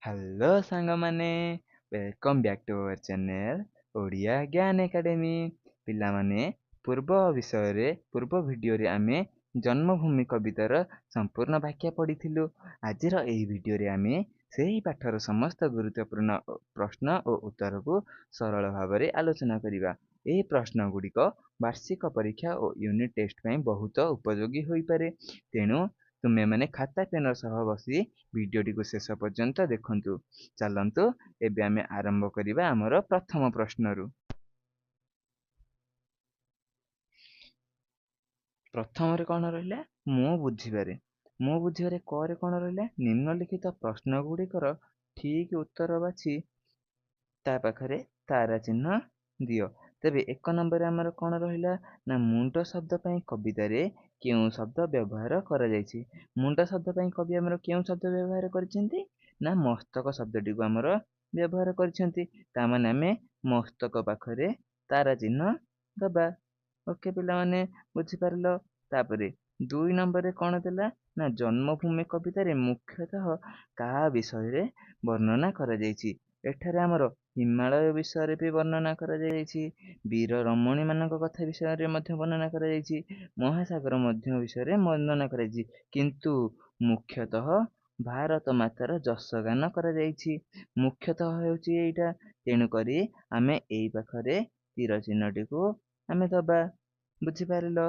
Hello ସାଙ୍ଗମାନେ, welcome back to our channel Odia Gyan academy. ପିଲାମାନେ, ପୂର୍ବ ଭିଡ଼ିଓରେ ଆମେ ଜନ୍ମଭୂମି କବିତାର ସମ୍ପୂର୍ଣ୍ଣ ବାଖ୍ୟା ପଢ଼ିଥିଲୁ। ଆଜିର ଏହି ଭିଡ଼ିଓରେ ଆମେ ସେହି ପାଠର ସମସ୍ତ ଗୁରୁତ୍ୱପୂର୍ଣ୍ଣ ପ୍ରଶ୍ନ ଓ ଉତ୍ତରକୁ ସରଳ ଭାବରେ ଆଲୋଚନା କରିବା। ଏହି ପ୍ରଶ୍ନ ଗୁଡ଼ିକ ବାର୍ଷିକ ପରୀକ୍ଷା ଓ ୟୁନିଟ୍ ଟେଷ୍ଟ ପାଇଁ ବହୁତ ଉପଯୋଗୀ ହୋଇପାରେ। ତେଣୁ ତୁମେମାନେ ଖାତା ପେନ ସହ ବସି ଭିଡ଼ିଓଟିକୁ ଶେଷ ପର୍ଯ୍ୟନ୍ତ ଦେଖନ୍ତୁ। ଚାଲନ୍ତୁ ଏବେ ଆମେ ଆରମ୍ଭ କରିବା ଆମର ପ୍ରଥମ ପ୍ରଶ୍ନରୁ। ପ୍ରଥମରେ କ'ଣ ରହିଲା? ମୁଁ ବୁଝିବାରେ। ମୁଁ ବୁଝିବାରେ କରେ କ'ଣ ରହିଲା? ନିମ୍ନଲିଖିତ ପ୍ରଶ୍ନ ଗୁଡ଼ିକର ଠିକ୍ ଉତ୍ତର ବାଛି ତା ପାଖରେ ତାରା ଚିହ୍ନ ଦିଅ। ତେବେ 1 ନମ୍ବରରେ ଆମର କ'ଣ ରହିଲା? ନା ମୁଣ୍ଡ ଶବ୍ଦ ପାଇଁ କବିତାରେ କେଉଁ ଶବ୍ଦ ବ୍ୟବହାର କରାଯାଇଛି? ମୁଣ୍ଡ ଶବ୍ଦ ପାଇଁ କବି ଆମର କେଉଁ ଶବ୍ଦ ବ୍ୟବହାର କରିଛନ୍ତି? ନା ମସ୍ତକ ଶବ୍ଦଟିକୁ ଆମର ବ୍ୟବହାର କରିଛନ୍ତି। ତାମାନେ ଆମେ ମସ୍ତକ ପାଖରେ ତାରା ଚିହ୍ନ ଦେବା। ଓକେ ପିଲାମାନେ, ବୁଝିପାରିଲ? ତାପରେ 2 ନମ୍ବରରେ କ'ଣ ଦେଲା? ନା ଜନ୍ମଭୂମି କବିତାରେ ମୁଖ୍ୟତଃ କାହା ବିଷୟରେ ବର୍ଣ୍ଣନା କରାଯାଇଛି? ଏଠାରେ ଆମର ହିମାଳୟ ବିଷୟରେ ବି ବର୍ଣ୍ଣନା କରାଯାଇଛି, ବୀର ରମଣୀ ମାନଙ୍କ କଥା ବିଷୟରେ ମଧ୍ୟ ବର୍ଣ୍ଣନା କରାଯାଇଛି, ମହାସାଗର ମଧ୍ୟ ବିଷୟରେ ବର୍ଣ୍ଣନା କରାଯାଇଛି, କିନ୍ତୁ ମୁଖ୍ୟତଃ ଭାରତ ମାତାର ଯଶଗାନ କରାଯାଇଛି। ମୁଖ୍ୟତଃ ହେଉଛି ଏଇଟା। ତେଣୁକରି ଆମେ ଏଇ ପାଖରେ ତୀର ଚିହ୍ନଟିକୁ ଆମେ ଦବା। ବୁଝିପାରିଲ?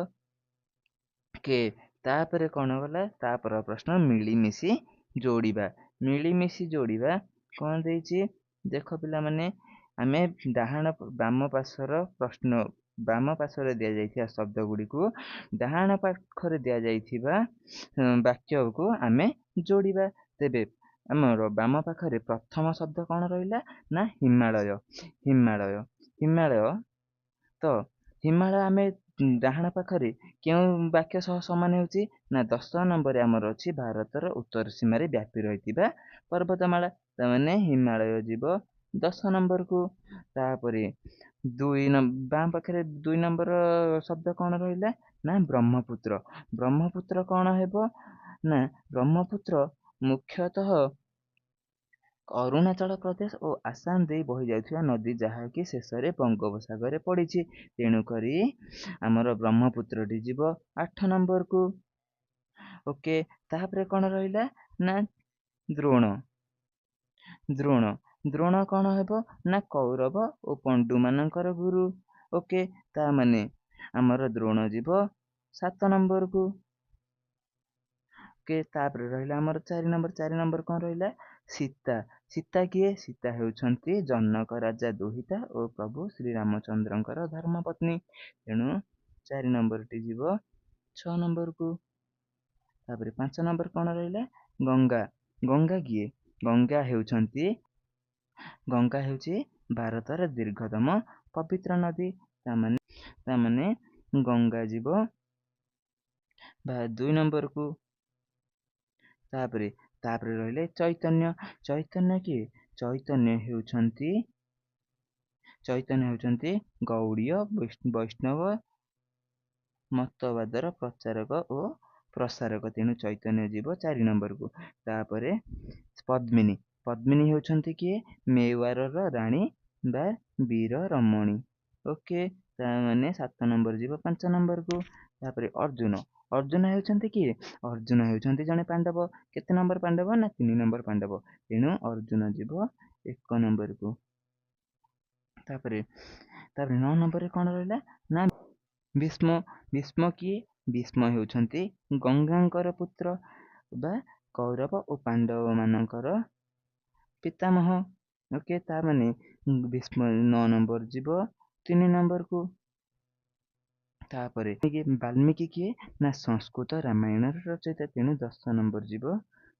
କେ ତାପରେ କ'ଣ ଗଲା? ତାପର ପ୍ରଶ୍ନ ମିଳିମିଶି ଯୋଡ଼ିବା। ମିଳିମିଶି ଯୋଡ଼ିବା କ'ଣ ଦେଇଛି? ଦେଖ ପିଲାମାନେ, ଆମେ ବାମ ପାର୍ଶ୍ୱରେ ଦିଆଯାଇଥିବା ଶବ୍ଦ ଗୁଡ଼ିକୁ ଡାହାଣ ପାଖରେ ଦିଆଯାଇଥିବା ବାକ୍ୟକୁ ଆମେ ଯୋଡ଼ିବା। ତେବେ ଆମର ବାମ ପାଖରେ ପ୍ରଥମ ଶବ୍ଦ କ'ଣ ରହିଲା? ନା ହିମାଳୟ। ହିମାଳୟ ତ ହିମାଳୟ ଆମେ ଡାହାଣ ପାଖରେ କେଉଁ ବାକ୍ୟ ସହ ସମାନ ହେଉଛି? ନା 10 ନମ୍ବରରେ ଆମର ଅଛି ଭାରତର ଉତ୍ତର ସୀମାରେ ବ୍ୟାପି ରହିଥିବା ପର୍ବତମାଳା। ତାମାନେ ହିମାଳୟ ଯିବ 10 ନମ୍ବରକୁ। ତାପରେ ବାମ ପାଖରେ 2 ନମ୍ବର ଶବ୍ଦ କ'ଣ ରହିଲା? ନା ବ୍ରହ୍ମପୁତ୍ର। ବ୍ରହ୍ମପୁତ୍ର କ'ଣ ହେବ? ନା ବ୍ରହ୍ମପୁତ୍ର ମୁଖ୍ୟତଃ ଅରୁଣାଚଳ ପ୍ରଦେଶ ଓ ଆସାମ ଦେଇ ବହି ଯାଉଥିବା ନଦୀ, ଯାହାକି ଶେଷରେ ବଙ୍ଗୋପସାଗରରେ ପଡ଼ିଛି। ତେଣୁକରି ଆମର ବ୍ରହ୍ମପୁତ୍ରଟି ଯିବ 8 ନମ୍ବରକୁ। ଓକେ, ତାପରେ କ'ଣ ରହିଲା? ନା ଦ୍ରୋଣ କ'ଣ ହେବ? ନା କୌରବ ଓ ପଣ୍ଡୁ ମାନଙ୍କର ଗୁରୁ। ଓକେ, ତା ମାନେ ଆମର ଦ୍ରୋଣ ଯିବ 7 ନମ୍ବରକୁ। ଓକେ, ତାପରେ ରହିଲା ଆମର 4 ନମ୍ବର କ'ଣ ରହିଲା? ସୀତା କିଏ? ସୀତା ହେଉଛନ୍ତି ଜନକ ରାଜା ଦୁହିତା ଓ ପ୍ରଭୁ ଶ୍ରୀରାମଚନ୍ଦ୍ରଙ୍କର ଧର୍ମପତ୍ନୀ। ତେଣୁ 4 ନମ୍ବରଟି ଯିବ 6 ନମ୍ବରକୁ। ତାପରେ 5 ନମ୍ବର କ'ଣ ରହିଲା? ଗଙ୍ଗା କିଏ? ଗଙ୍ଗା ହେଉଛି ଭାରତର ଦୀର୍ଘତମ ପବିତ୍ର ନଦୀ। ତାମାନେ ଗଙ୍ଗା ଯିବ 2 ନମ୍ବରକୁ। ତାପରେ ରହିଲେ ଚୈତନ୍ୟ କିଏ? ଚୈତନ୍ୟ ହେଉଛନ୍ତି ଗୌଡ଼ୀୟ ବୈଷ୍ଣବ ମତବାଦର ପ୍ରଚାରକ ଓ ପ୍ରସାରକ। ତେଣୁ ଚୈତନ୍ୟ ଯିବ 4 ନମ୍ବରକୁ। ତାପରେ ପଦ୍ମିନୀ ହେଉଛନ୍ତି କିଏ? ମେୱାରର ରାଣୀ ବା ବୀର ରମଣୀ। ଓକେ, ତାମାନେ 7 ନମ୍ବର ଯିବ 5 ନମ୍ବରକୁ। ତାପରେ ଅର୍ଜୁନ ହେଉଛନ୍ତି କିଏ? ଅର୍ଜୁନ ହେଉଛନ୍ତି ଜଣେ ପାଣ୍ଡବ। କେତେ ନମ୍ବର ପାଣ୍ଡବ? ନା 3 ନମ୍ବର ପାଣ୍ଡବ। ତେଣୁ ଅର୍ଜୁନ ଯିବ 1 ନମ୍ବରକୁ। ତାପରେ 9 ନମ୍ବରରେ କ'ଣ ରହିଲା? ନା ଭୀଷ୍ମ କିଏ? ଭୀଷ୍ମ ହେଉଛନ୍ତି ଗଙ୍ଗାଙ୍କର ପୁତ୍ର ବା କୌରବ ଓ ପାଣ୍ଡବ ମାନଙ୍କର ପିତାମହ। ଓକେ, ତାମାନେ ଭୀଷ୍ମ 9 ନମ୍ବର ଯିବ 3 ନମ୍ବରକୁ। ତାପରେ ବାଲ୍ମୀକି କିଏ? ନା ସଂସ୍କୃତ ରାମାୟଣର ରଚୟିତା। ତେଣୁ 10 ନମ୍ବର ଯିବ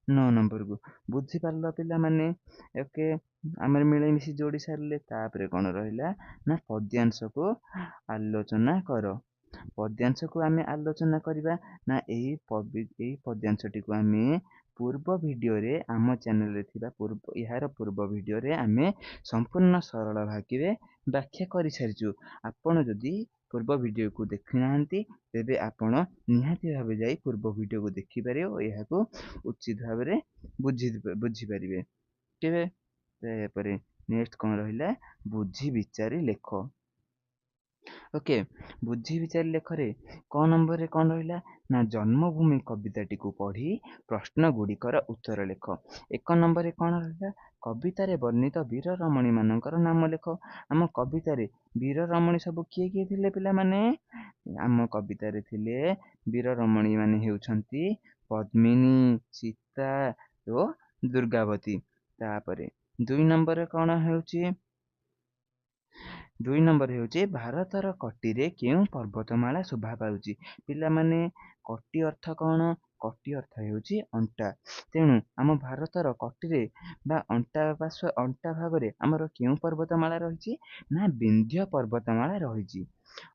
9 ନମ୍ବରକୁ। ବୁଝିପାରିଲ ପିଲାମାନେ? ଓକେ, ଆମର ମିଳିମିଶି ଯୋଡ଼ି ସାରିଲେ। ତାପରେ କ'ଣ ରହିଲା? ନା ପଦ୍ୟାଂଶକୁ ଆଲୋଚନା କର। ପଦ୍ୟାଂଶକୁ ଆମେ ଆଲୋଚନା କରିବା। ନା ଏହି ପଦ୍ୟାଂଶଟିକୁ ଆମେ ପୂର୍ବ ଭିଡ଼ିଓରେ ଆମ ଚ୍ୟାନେଲରେ ଥିବା ଏହାର ପୂର୍ବ ଭିଡ଼ିଓରେ ଆମେ ସମ୍ପୂର୍ଣ୍ଣ ସରଳ ଭାବରେ ବ୍ୟାଖ୍ୟା କରିସାରିଛୁ। ଆପଣ ଯଦି ପୂର୍ବ ଭିଡ଼ିଓକୁ ଦେଖିନାହାନ୍ତି, ତେବେ ଆପଣ ନିହାତି ଭାବେ ଯାଇ ପୂର୍ବ ଭିଡ଼ିଓକୁ ଦେଖିପାରିବେ ଓ ଏହାକୁ ଉଚିତ ଭାବରେ ବୁଝିପାରିବେ। କାଟିବେ। ତାପରେ ନେକ୍ସଟ କ'ଣ ରହିଲା, ବୁଝି ବିଚାରି ଲେଖ। ଓକେ, ବୁଝି ବିଚାରି ଲେଖରେ କ ନମ୍ବରରେ କ'ଣ ରହିଲା ନା ଜନ୍ମଭୂମି କବିତାଟିକୁ ପଢ଼ି ପ୍ରଶ୍ନ ଗୁଡ଼ିକର ଉତ୍ତର ଲେଖ। 1 ନମ୍ବରରେ କ'ଣ ରହିଲା, କବିତାରେ ବର୍ଣ୍ଣିତ ବୀର ରମଣୀ ମାନଙ୍କର ନାମ ଲେଖ। ଆମ କବିତାରେ ବୀର ରମଣୀ ସବୁ କିଏ କିଏ ଥିଲେ ପିଲାମାନେ? ଆମ କବିତାରେ ଥିଲେ ବୀର ରମଣୀ ମାନେ ହେଉଛନ୍ତି ପଦ୍ମିନୀ, ସୀତା ଓ ଦୁର୍ଗାବତୀ। ତାପରେ 2 ନମ୍ବରରେ କ'ଣ ହେଉଛି, 2 ନମ୍ବର ହେଉଛି ଭାରତର କଟିରେ କେଉଁ ପର୍ବତମାଳା ଶୋଭା ପାଉଛି। ପିଲାମାନେ କଟି ଅର୍ଥ କ'ଣ? କଟି ଅର୍ଥ ହେଉଛି ଅଣ୍ଟା। ତେଣୁ ଆମ ଭାରତର କଟିରେ ବା ଅଣ୍ଟା ଭାଗରେ ଆମର କେଉଁ ପର୍ବତମାଳା ରହିଛି ନା ବିନ୍ଧ୍ୟ ପର୍ବତମାଳା ରହିଛି।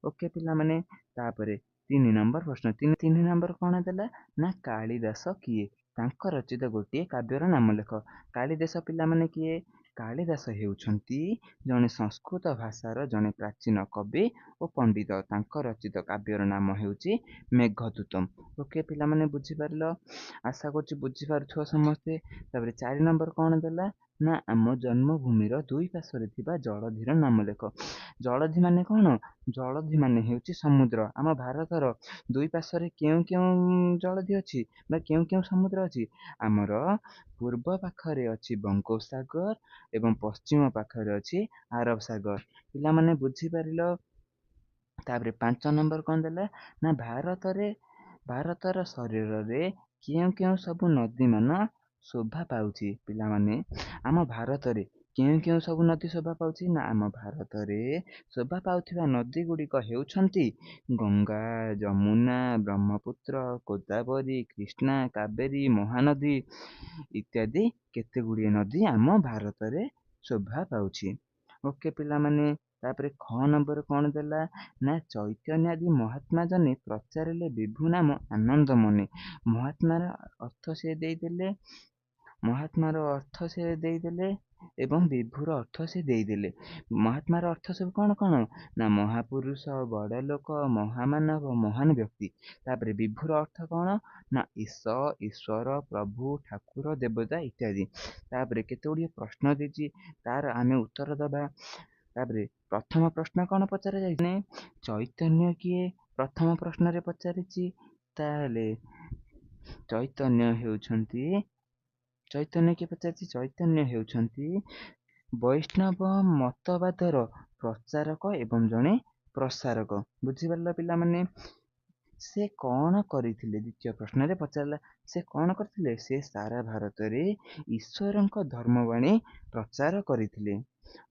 ଓକେ ପିଲାମାନେ, ତାପରେ 3 ନମ୍ବର ପ୍ରଶ୍ନ। 3 ନମ୍ବର କ'ଣ ଦେଲା ନା କାଳିଦାସ କିଏ? ତାଙ୍କ ରଚିତ ଗୋଟିଏ କାବ୍ୟର ନାମ ଲେଖ। କାଳିଦାସ ପିଲାମାନେ କିଏ? କାଳିଦାସ ହେଉଛନ୍ତି ଜଣେ ସଂସ୍କୃତ ଭାଷାର ଜଣେ ପ୍ରାଚୀନ କବି ଓ ପଣ୍ଡିତ। ତାଙ୍କ ରଚିତ କାବ୍ୟର ନାମ ହେଉଛି ମେଘଦୂତମ। ଓକେ ପିଲାମାନେ, ବୁଝିପାରିଲ? ଆଶା କରୁଛି ବୁଝିପାରୁଥିବ ସମସ୍ତେ। ତାପରେ 4 ନମ୍ବର କ'ଣ ଦେଲା ନା ଆମ ଜନ୍ମଭୂମିର 2 ପାର୍ଶ୍ୱରେ ଥିବା ଜଳଧିର ନାମ ଲେଖ। ଜଳଧି ମାନେ କ'ଣ? ଜଳଧି ମାନେ ହେଉଛି ସମୁଦ୍ର। ଆମ ଭାରତର 2 ପାର୍ଶ୍ୱରେ କେଉଁ କେଉଁ ଜଳଧି ଅଛି ବା କେଉଁ କେଉଁ ସମୁଦ୍ର ଅଛି? ଆମର ପୂର୍ବ ପାଖରେ ଅଛି ବଙ୍ଗୋପସାଗର ଏବଂ ପଶ୍ଚିମ ପାଖରେ ଅଛି ଆରବ ସାଗର। ପିଲାମାନେ ବୁଝିପାରିଲ? ତାପରେ 5 ନମ୍ବର କ'ଣ ଦେଲା ନା ଭାରତର ଶରୀରରେ କେଉଁ କେଉଁ ସବୁ ନଦୀମାନ ଶୋଭା ପାଉଛି। ପିଲାମାନେ ଆମ ଭାରତରେ କେଉଁ କେଉଁ ସବୁ ନଦୀ ଶୋଭା ପାଉଛି ନା ଆମ ଭାରତରେ ଶୋଭା ପାଉଥିବା ନଦୀ ଗୁଡ଼ିକ ହେଉଛନ୍ତି ଗଙ୍ଗା, ଯମୁନା, ବ୍ରହ୍ମପୁତ୍ର, ଗୋଦାବରୀ, କୃଷ୍ଣା, କାବେରୀ, ମହାନଦୀ ଇତ୍ୟାଦି କେତେ ଗୁଡ଼ିଏ ନଦୀ ଆମ ଭାରତରେ ଶୋଭା ପାଉଛି। ଓକେ ପିଲାମାନେ, ତାପରେ ଖ ନମ୍ବର କ'ଣ ଦେଲା ନା ଚୈତନ୍ୟାଦି ମହାତ୍ମା ଜନେ ପ୍ରଚାରିଲେ ବିଭୁ ନାମ ଆନନ୍ଦ ମନେ। ମହାତ୍ମାର ଅର୍ଥ ସେ ଦେଇଦେଲେ ଏବଂ ବିଭୁର ଅର୍ଥ ସେ ଦେଇଦେଲେ। ମହାତ୍ମାର ଅର୍ଥ ସବୁ କ'ଣ କ'ଣ ନା ମହାପୁରୁଷ, ବଡ଼ ଲୋକ, ମହାମାନବ, ମହାନ ବ୍ୟକ୍ତି। ତାପରେ ବିଭୁର ଅର୍ଥ କ'ଣ ନା ଈଶ୍ୱର, ପ୍ରଭୁ, ଠାକୁର, ଦେବତା ଇତ୍ୟାଦି। ତାପରେ କେତେ ଗୁଡ଼ିଏ ପ୍ରଶ୍ନ ଦେଇଛି, ତାର ଆମେ ଉତ୍ତର ଦେବା। ତାପରେ ପ୍ରଥମ ପ୍ରଶ୍ନ କ'ଣ ପଚରା ଯାଇଛି? ଚୈତନ୍ୟ କିଏ? ପ୍ରଥମ ପ୍ରଶ୍ନରେ ପଚାରିଛି। ତାହେଲେ ଚୈତନ୍ୟ କିଏ ପଚାରିଛି? ଚୈତନ୍ୟ ହେଉଛନ୍ତି ବୈଷ୍ଣବ ମତବାଦର ପ୍ରଚାରକ ଏବଂ ଜଣେ ପ୍ରସାରକ। ବୁଝିପାରିଲ ପିଲାମାନେ? ସେ କ'ଣ କରିଥିଲେ? ଦ୍ୱିତୀୟ ପ୍ରଶ୍ନରେ ପଚାରିଲା ସେ କ'ଣ କରିଥିଲେ? ସେ ସାରା ଭାରତରେ ଈଶ୍ୱରଙ୍କ ଧର୍ମବାଣୀ ପ୍ରଚାର କରିଥିଲେ।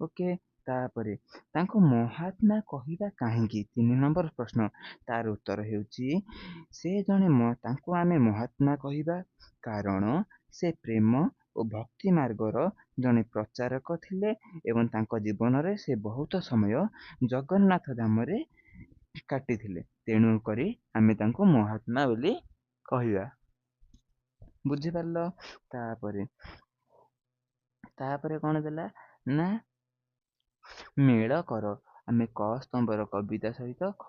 ଓକେ, ତାପରେ ତାଙ୍କୁ ମହାତ୍ମା କହିବା କାହିଁକି? 3 ନମ୍ବର ପ୍ରଶ୍ନ। ତାର ଉତ୍ତର ହେଉଛି ତାଙ୍କୁ ଆମେ ମହାତ୍ମା କହିବା କାରଣ ସେ ପ୍ରେମ ଓ ଭକ୍ତି ମାର୍ଗର ଜଣେ ପ୍ରଚାରକ ଥିଲେ ଏବଂ ତାଙ୍କ ଜୀବନରେ ସେ ବହୁତ ସମୟ ଜଗନ୍ନାଥ ଧାମରେ କାଟିଥିଲେ। ତେଣୁ କରି ଆମେ ତାଙ୍କୁ ମହାତ୍ମା ବୋଲି କହିବା। ବୁଝିପାରିଲ? ତାପରେ କ'ଣ ଦେଲା ନା ମେଳ କର। ଆମେ କ ସ୍ତମ୍ଭର କବିତା ସହିତ ଖ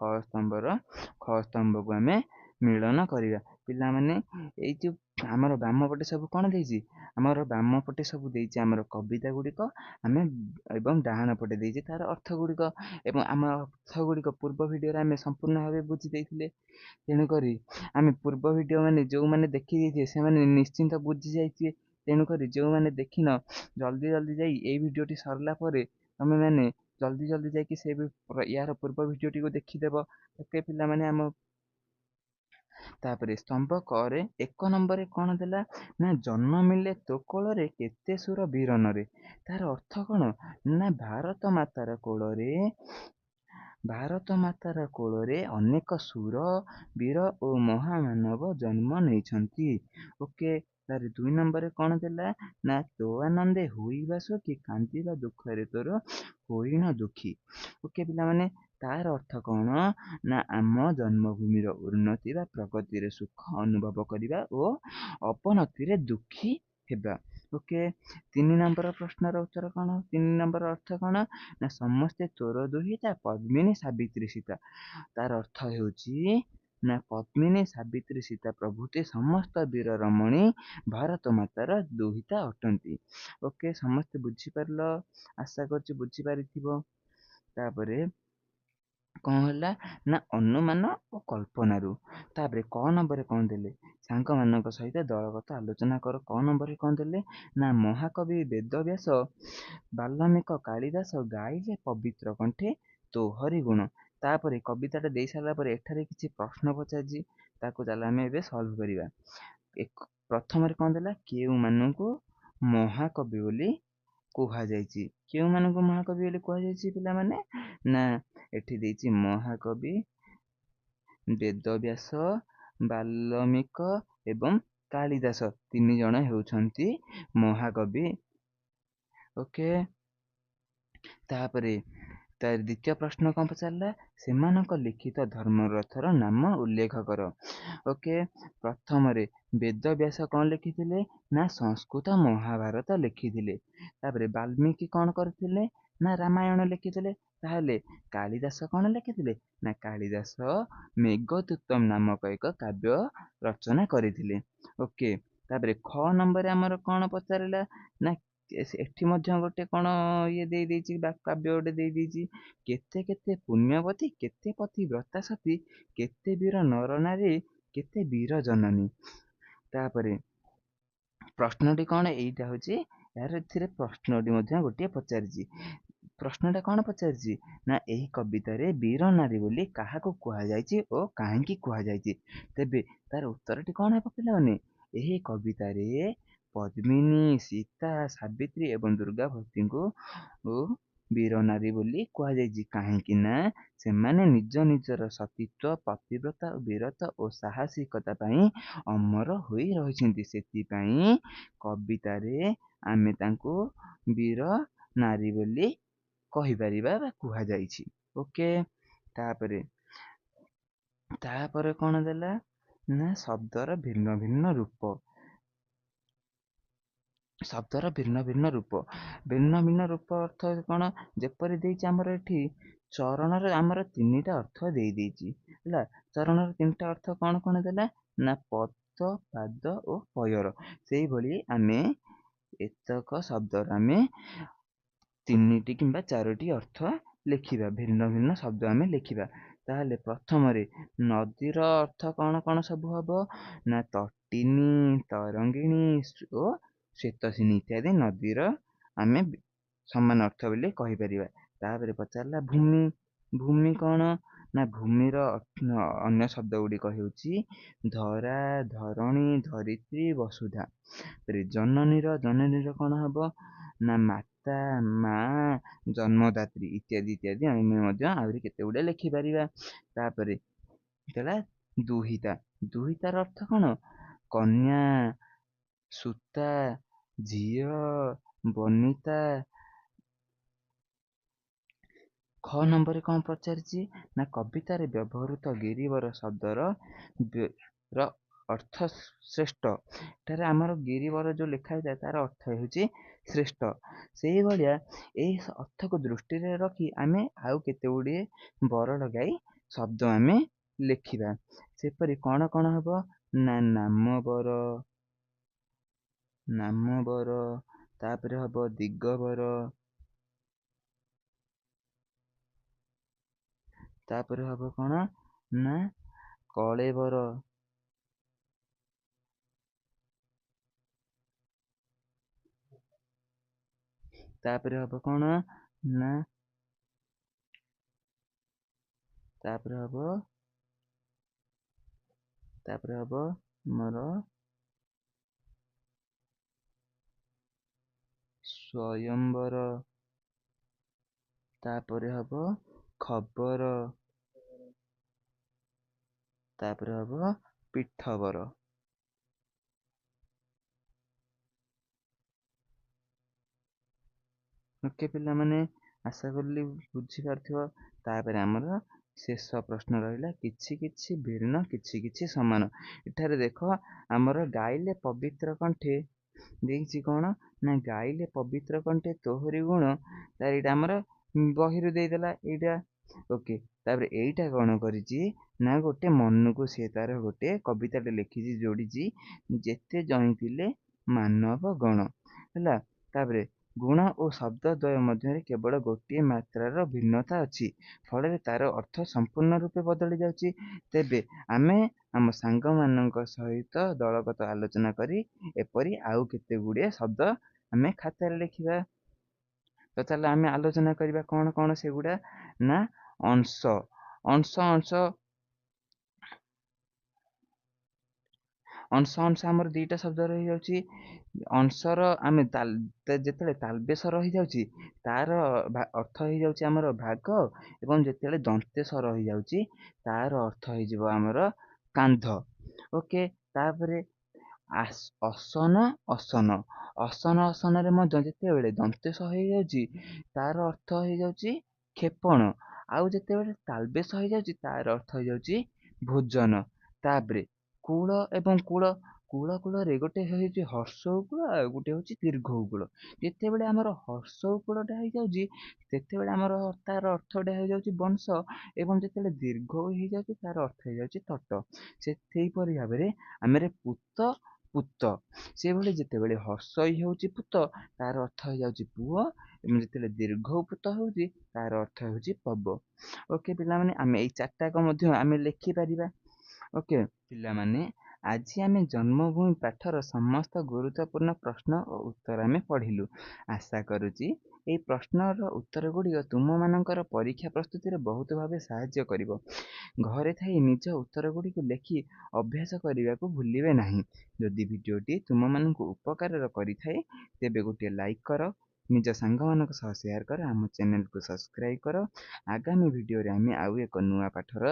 ସ୍ତମ୍ଭକୁ ଆମେ ମିଳନ କରିବା। ପିଲାମାନେ ଏଇ ଯୋଉ ଆମର ବାମ ପଟେ ସବୁ କ'ଣ ଦେଇଛି? ଆମର ବାମ ପଟେ ସବୁ ଦେଇଛି ଆମର କବିତା ଗୁଡ଼ିକ ଏବଂ ଡାହାଣ ପଟେ ଦେଇଛି ତାର ଅର୍ଥ ଗୁଡ଼ିକ। ଏବଂ ଆମ ଅର୍ଥ ଗୁଡ଼ିକ ପୂର୍ବ ଭିଡ଼ିଓରେ ଆମେ ସମ୍ପୂର୍ଣ୍ଣ ଭାବେ ବୁଝି ଦେଇଥିଲେ। ତେଣୁକରି ଆମେ ପୂର୍ବ ଭିଡ଼ିଓ ଯେଉଁମାନେ ଦେଖିଦେଇଥିବେ ସେମାନେ ନିଶ୍ଚିନ୍ତ ବୁଝି ଯାଇଥିବେ। ତେଣୁକରି ଯେଉଁମାନେ ଦେଖିନ ଜଲ୍ଦି ଯାଇ ଏଇ ଭିଡ଼ିଓଟି ସରିଲା ପରେ ତମେମାନେ ଜଲ୍ଦି ଯାଇକି ୟାର ପୂର୍ବ ଭିଡ଼ିଓଟିକୁ ଦେଖିଦେବ। ଓକେ ପିଲାମାନେ, ତାପରେ ସ୍ତମ୍ଭ କରେ 1 ନମ୍ବରରେ କ'ଣ ଦେଲା ନା ଜନ୍ମ ମିଳେ ତୋ କୋଳରେ କେତେ ସୁର ବୀରନରେ। ତାର ଅର୍ଥ କ'ଣ ନା ଭାରତ ମାତାର କୋଳରେ ଅନେକ ସୁର, ବୀର ଓ ମହାମାନବ ଜନ୍ମ ନେଇଛନ୍ତି। ଓକେ, ତାର 2 ନମ୍ବରରେ କ'ଣ ଦେଲା ନା ତୋ ଆନନ୍ଦେ ହୋଇବା ସୁଖୀ, କାନ୍ଦିବା ଦୁଃଖରେ ତୋର ହୋଇନ ଦୁଃଖୀ। ଓକେ ପିଲାମାନେ, ତାର ଅର୍ଥ କ'ଣ ନା ଆମ ଜନ୍ମଭୂମିର ଉନ୍ନତି ବା ପ୍ରଗତିରେ ସୁଖ ଅନୁଭବ କରିବା ଓ ଅବନତିରେ ଦୁଃଖୀ ହେବା। ଓକେ, 3 ନମ୍ବର ପ୍ରଶ୍ନର ଉତ୍ତର କ'ଣ? 3 ନମ୍ବର ଅର୍ଥ କ'ଣ ନା ସମସ୍ତେ ତୋର ଦୁହିତା ପଦ୍ମିନୀ ସାବିତ୍ରୀ ସୀତା। ତାର ଅର୍ଥ ହେଉଛି ନା ପଦ୍ମିନୀ, ସାବିତ୍ରୀ, ସୀତା ପ୍ରଭୃତି ସମସ୍ତ ବୀର ରମଣୀ ଭାରତ ମାତାର ଦୁହିତା ଅଟନ୍ତି। ଓକେ, ସମସ୍ତେ ବୁଝିପାରିଲ? ଆଶା କରୁଛି ବୁଝିପାରିଥିବ। ତାପରେ କଣ ହେଲା ନା ଅନୁମାନ ଓ କଳ୍ପନାରୁ। ତାପରେ କ ନମ୍ବରରେ କଣ ଦେଲେ? ସାଙ୍ଗମାନଙ୍କ ସହିତ ଦଳଗତ ଆଲୋଚନା କର। କ ନମ୍ବରରେ କଣ ଦେଲେ ନା ମହାକବି ବେଦବ୍ୟାସ ବାଲ୍ମୀକି କାଳିଦାସ ଗାଇଲେ ପବିତ୍ର କଣ୍ଠେ ତୋହରି ଗୁଣ। ତାପରେ କବିତାଟା ଦେଇ ସାରିଲା ପରେ ଏଠାରେ କିଛି ପ୍ରଶ୍ନ ପଚାରିଛି, ତାକୁ ଚାଲ ଆମେ ଏବେ ସଲ୍ଭ କରିବା। ପ୍ରଥମରେ କଣ ଦେଲା? କେଉଁମାନଙ୍କୁ ମହାକବି ବୋଲି କୁହାଯାଇଛି? କେଉଁମାନଙ୍କୁ ମହାକବି ବୋଲି କୁହାଯାଇଛି ପିଲାମାନେ? ନା ଏଠି ଦେଇଛି ମହାକବି ବେଦବ୍ୟାସ, ବାଲ୍ମୀକି ଏବଂ କାଳିଦାସ, 3 ଜଣ ହେଉଛନ୍ତି ମହାକବି। ଓକେ, ତାପରେ ତାର ଦ୍ୱିତୀୟ ପ୍ରଶ୍ନ କଣ ପଚାରିଲା? ସେମାନଙ୍କ ଲିଖିତ ଧର୍ମଗ୍ରନ୍ଥର ନାମ ଉଲ୍ଲେଖ କର। ଓକେ, ପ୍ରଥମରେ ବେଦବ୍ୟାସ କଣ ଲେଖିଥିଲେ? ନା ସଂସ୍କୃତ ମହାଭାରତ ଲେଖିଥିଲେ। ତାପରେ ବାଲ୍ମୀକି କଣ କରିଥିଲେ? ନା ରାମାୟଣ ଲେଖିଥିଲେ। ତାହେଲେ କାଳିଦାସ କଣ ଲେଖିଥିଲେ? ନା କାଳିଦାସ ମେଘଦୂତମ ନାମକ ଏକ କାବ୍ୟ ରଚନା କରିଥିଲେ। ଓକେ, ତାପରେ ଖ ନମ୍ବରରେ ଆମର କଣ ପଚାରିଲା? ନା ଏଠି ମଧ୍ୟ ଗୋଟେ କଣ ଇଏ ଦେଇଛି, କାବ୍ୟ ଗୋଟେ ଦେଇଛି। କେତେ କେତେ ପୁଣ୍ୟବତୀ, କେତେ ପତିବ୍ରତା ସତୀ, କେତେ ବୀର ନର ନାରୀ, କେତେ ବୀର ଜନନୀ। ତାପରେ ପ୍ରଶ୍ନଟି କଣ? ଏଇଟା ହଉଛି ଏହାର ଏଥିରେ ପ୍ରଶ୍ନଟି ମଧ୍ୟ ଗୋଟିଏ ପଚାରିଛି। ପ୍ରଶ୍ନଟା କଣ ପଚାରିଛି? ନା ଏହି କବିତାରେ ବୀର ନାରୀ ବୋଲି କାହାକୁ କୁହାଯାଇଛି ଓ କାହିଁକି କୁହାଯାଇଛି? ତେବେ ତାର ଉତ୍ତରଟି କଣ ହେବ ପିଲାମାନେ? ଏହି କବିତାରେ ପଦ୍ମିନୀ, ସୀତା, ସାବିତ୍ରୀ ଏବଂ ଦୁର୍ଗାବତୀଙ୍କୁ ବୀର ନାରୀ ବୋଲି କୁହାଯାଇଛି। କାହିଁକି ନା ସେମାନେ ନିଜ ନିଜର ସତୀତ୍ୱ, ପତିବ୍ରତା, ବୀରତ୍ୱ ଓ ସାହସିକତା ପାଇଁ ଅମର ହୋଇ ରହିଛନ୍ତି। ସେଥିପାଇଁ କବିତାରେ ଆମେ ତାଙ୍କୁ ବୀର ନାରୀ ବୋଲି କହିପାରିବା ବା କୁହାଯାଇଛି। ଓକେ, ତାପରେ କଣ ଦେଲା? ନା ଶବ୍ଦର ଭିନ୍ନ ଭିନ୍ନ ରୂପ। ଶବ୍ଦର ଭିନ୍ନ ଭିନ୍ନ ରୂପ। ଭିନ୍ନ ଭିନ୍ନ ରୂପ ଅର୍ଥ କଣ? ଯେପରି ଦେଇଛି ଆମର ଏଠି ଚରଣର ଆମର 3ଟା ଅର୍ଥ ଦେଇଛି ହେଲା। ଚରଣର 3ଟା ଅର୍ଥ କଣ କଣ ଦେଲା? ନା ପଦ, ପାଦ ଓ ପୟର। ସେଇଭଳି ଆମେ ଏତକ ଶବ୍ଦର ଆମେ 3ଟି କିମ୍ବା 4ଟି ଅର୍ଥ ଲେଖିବା, ଭିନ୍ନ ଭିନ୍ନ ଶବ୍ଦ ଆମେ ଲେଖିବା। ତାହେଲେ ପ୍ରଥମରେ ନଦୀର ଅର୍ଥ କଣ କଣ ସବୁ ହବ? ନା ତଟିନୀ, ତରଙ୍ଗିଣୀ ଓ ଶ୍ଵେତସିନୀ ଇତ୍ୟାଦି ନଦୀର ଆମେ ସମାନ ଅର୍ଥ ବୋଲି କହିପାରିବା। ତାପରେ ପଚାରିଲା ଭୂମି। ଭୂମି କଣ? ନା ଭୂମିର ଅନ୍ୟ ଶବ୍ଦ ଗୁଡ଼ିକ ହେଉଛି ଧରା, ଧରଣୀ, ଧରିତ୍ରୀ, ବସୁଧା। ଜନନୀର କଣ ହବ? ନା ମାତା, ମା, ଜନ୍ମଦାତ୍ରୀ ଇତ୍ୟାଦି ଇତ୍ୟାଦି ଆମେ ମଧ୍ୟ ଆହୁରି କେତେ ଗୁଡେ ଲେଖିପାରିବା। ତାପରେ ହେଲା ଦୁହିତା। ଦୁହିତାର ଅର୍ଥ କଣ? କନ୍ୟା, ସୂତା, ଝିଅ, ବନିତା। ଖ ନମ୍ବରରେ କଣ ପଚାରିଛି? ନା କବିତାରେ ବ୍ୟବହୃତ ଗିରିବର ଶବ୍ଦର ଅର୍ଥ ଶ୍ରେଷ୍ଠ। ଏଠାରେ ଆମର ଗିରିବର ଯୋଉ ଲେଖା ହେଇଥାଏ ତାର ଅର୍ଥ ହେଉଛି ଶ୍ରେଷ୍ଠ। ସେଇଭଳିଆ ଏହି ଅର୍ଥକୁ ଦୃଷ୍ଟିରେ ରଖି ଆମେ ଆଉ କେତେ ଗୁଡିଏ ବର ଲଗାଇ ଶବ୍ଦ ଆମେ ଲେଖିବା। ସେପରି କଣ କଣ ହବ? ନା ନାମବର, ତାପରେ ହବ ଦିଗବର, ତାପରେ ହବ କଣ? ନା କଳେବର, ତାପରେ ହବ କଣ? ନା ତାପରେ ହବ ମୋର ସ୍ୱୟଂବର, ତାପରେ ହବ ଖବର, ତାପରେ ହବ ପୀଠବର। ଓକେ ପିଲାମାନେ, ଆଶା କଲି ବୁଝିପାରୁଥିବ। ତାପରେ ଆମର ଶେଷ ପ୍ରଶ୍ନ ରହିଲା କିଛି କିଛି ଭିନ୍ନ, କିଛି କିଛି ସମାନ। ଏଠାରେ ଦେଖ ଆମର ଗାଇଲେ ପବିତ୍ର କଣ୍ଠେ ଦେଇଛି କଣ? ନା ଗାଇଲେ ପବିତ୍ର କଣ୍ଠେ ତୋହରି ଗୁଣ। ତାର ଏଇଟା ଆମର ବହିରୁ ଦେଇଦେଲା ଏଇଟା। ଓକେ, ତାପରେ ଏଇଟା କଣ କରିଛି? ନା ଗୋଟେ ମନକୁ ସିଏ ତାର ଗୋଟେ କବିତାଟେ ଲେଖିଛି, ଯୋଡ଼ିଛି, ଯେତେ ଜଇଁଥିଲେ ମାନବ ଗଣ ହେଲା। ତାପରେ ଗୁଣ ଓ ଶବ୍ଦ ଦ୍ୱୟ ମଧ୍ୟରେ କେବଳ ଗୋଟିଏ ମାତ୍ରାର ଭିନ୍ନତା ଅଛି, ଫଳରେ ତାର ଅର୍ଥ ସମ୍ପୂର୍ଣ୍ଣ ରୂପେ ବଦଳି ଯାଉଛି। ତେବେ ଆମେ ଆମ ସାଙ୍ଗମାନଙ୍କ ସହିତ ଦଳଗତ ଆଲୋଚନା କରି ଏପରି ଆଉ କେତେ ଗୁଡ଼ିଏ ଶବ୍ଦ ଆମେ ଖାତାରେ ଲେଖିବା। ତ ଚାଲ ଆମେ ଆଲୋଚନା କରିବା କ'ଣ କ'ଣ ସେଗୁଡ଼ା। ନା ଅଂଶ ଅଂଶ ଅଂଶ ଅଂଶ ଅଂଶ ଆମର ଦିଟା ଶବ୍ଦ ରହିଯାଉଛି। ଅଂଶର ଆମେ ଯେତେବେଳେ ତାଲବେଶ ରହିଯାଉଛି ତାର ଅର୍ଥ ହେଇଯାଉଛି ଆମର ଭାଗ, ଏବଂ ଯେତେବେଳେ ଦନ୍ତେଶ ରହିଯାଉଛି ତାର ଅର୍ଥ ହେଇଯିବ ଆମର କାନ୍ଧ। ଓକେ, ତାପରେ ଅସନ ଅସନ ଅସନ ଅସନରେ ମଧ୍ୟ ଯେତେବେଳେ ଦନ୍ତେଶ ହେଇଯାଉଛି ତାର ଅର୍ଥ ହେଇଯାଉଛି କ୍ଷେପଣ, ଆଉ ଯେତେବେଳେ ତାଲବେଶ ହେଇଯାଉଛି ତାର ଅର୍ଥ ହେଇଯାଉଛି ଭୋଜନ। ତାପରେ କୂଳ ଏବଂ କୂଳ, କୂଳ କୂଳରେ ଗୋଟେ ହେଉଛି ହର୍ଷ କୂଳ ଆଉ ଗୋଟେ ହେଉଛି ଦୀର୍ଘ କୂଳ। ଯେତେବେଳେ ଆମର ହର୍ଷ କୂଳଟା ହେଇଯାଉଛି ସେତେବେଳେ ଆମର ତାର ଅର୍ଥଟା ହେଇଯାଉଛି ବଂଶ, ଏବଂ ଯେତେବେଳେ ଦୀର୍ଘ ହେଇଯାଉଛି ତାର ଅର୍ଥ ହେଇଯାଉଛି ତଟ। ସେଇପରି ଭାବରେ ଆମର ପୁତ ପୁତ, ସେଭଳି ଯେତେବେଳେ ହର୍ଷଇ ହେଉଛି ପୁତ ତାର ଅର୍ଥ ହେଇଯାଉଛି ପୁଅ, ଏବଂ ଯେତେବେଳେ ଦୀର୍ଘ ପୁତ ହେଉଛି ତାର ଅର୍ଥ ହେଉଛି ପବ। ଓକେ ପିଲାମାନେ, ଆମେ ଏଇ ଚାରିଟାକ ମଧ୍ୟ ଆମେ ଲେଖିପାରିବା। ଓକେ ପିଲାମାନେ, ଆଜି ଆମେ ଜନ୍ମଭୂମି ପାଠର ସମସ୍ତ ଗୁରୁତ୍ୱପୂର୍ଣ୍ଣ ପ୍ରଶ୍ନ ଓ ଉତ୍ତର ଆମେ ପଢ଼ିଲୁ। ଆଶା କରୁଛି ଏହି ପ୍ରଶ୍ନର ଉତ୍ତର ଗୁଡ଼ିକ ତୁମମାନଙ୍କର ପରୀକ୍ଷା ପ୍ରସ୍ତୁତିରେ ବହୁତ ଭାବେ ସାହାଯ୍ୟ କରିବ। ଘରେ ଥାଇ ନିଜ ଉତ୍ତର ଗୁଡ଼ିକୁ ଲେଖି ଅଭ୍ୟାସ କରିବାକୁ ଭୁଲିବେ ନାହିଁ। ଯଦି ଭିଡ଼ିଓଟି ତୁମମାନଙ୍କୁ ଉପକାର କରିଥାଏ ତେବେ ଗୋଟିଏ ଲାଇକ୍ କର, ନିଜ ସାଙ୍ଗମାନଙ୍କ ସହ ସେୟାର କର, ଆମ ଚ୍ୟାନେଲକୁ ସବସ୍କ୍ରାଇବ୍ କର। ଆଗାମୀ ଭିଡ଼ିଓରେ ଆମେ ଆଉ ଏକ ନୂଆ ପାଠର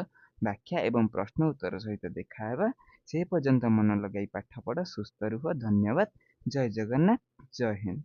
ବ୍ୟାଖ୍ୟା ଏବଂ ପ୍ରଶ୍ନ ଉତ୍ତର ସହିତ ଦେଖା ହେବା। ସେ ପର୍ଯ୍ୟନ୍ତ ମନ ଲଗାଇ ପାଠ ପଢ଼, ସୁସ୍ଥ ରୁହ। ଧନ୍ୟବାଦ। ଜୟ ଜଗନ୍ନାଥ, ଜୟ ହିନ୍ଦ।